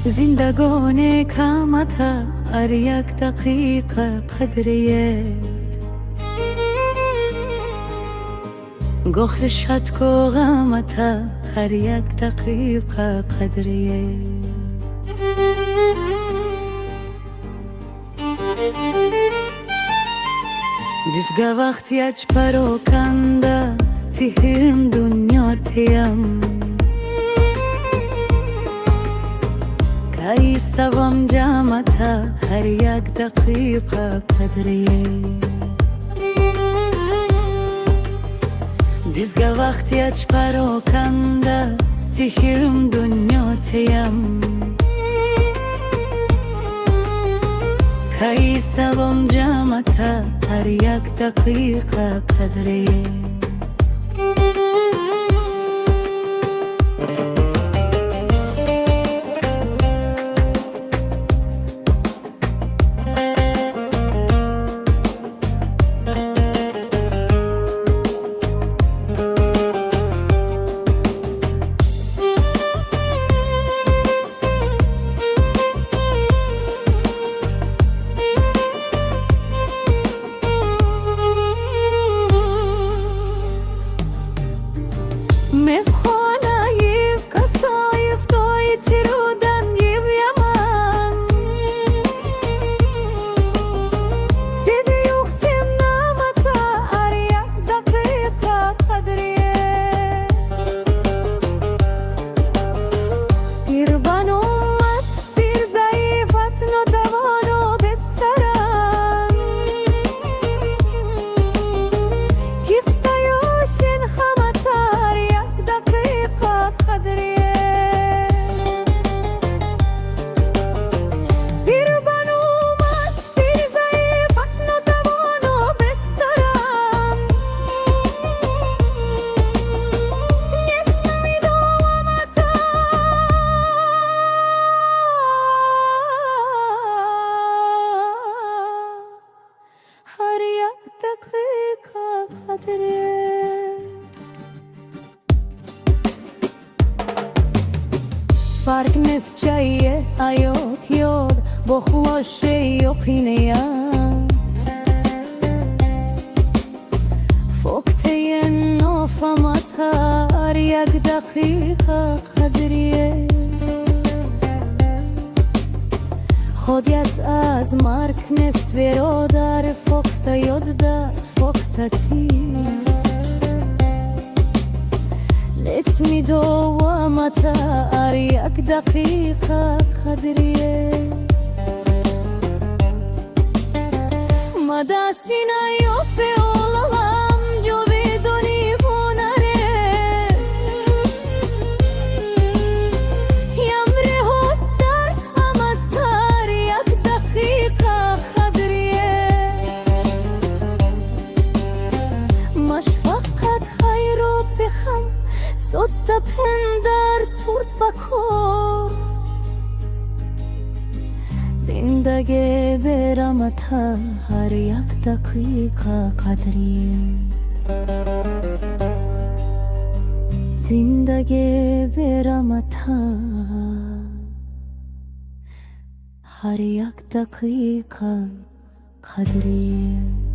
زندگانی کامت هر یک دقیقه قدریه گوهر شد کو غمت هر یک دقیقه قدریه دیزگه وقتی اچ پروکنده تیرم دنیا تیم کای سوام جامت هر یک دقیقه قدریه دیزگه وقتی اچ پروکنده تیرم دنیا تیم کای سوام جامت هر یک دقیقه قدریه فرق نیست چیه حیات یاد با خواشه یقینه فکته نافمت هر یک دقیقه قدریه خودیت از مرگ نیست برادر فکته یادت فکته تیز نیست میدوامت هر یک دقیقه قدریه مداسینا یو به اولم جو بدونی بونارس یمره ها درد همت هر یک دقیقه قدریه مش فقط خیر و بخم صد پندر تورد بکن زندگی برامت هر یک دقیقه قدریه زندگی برامت هر یک دقیقه قدریه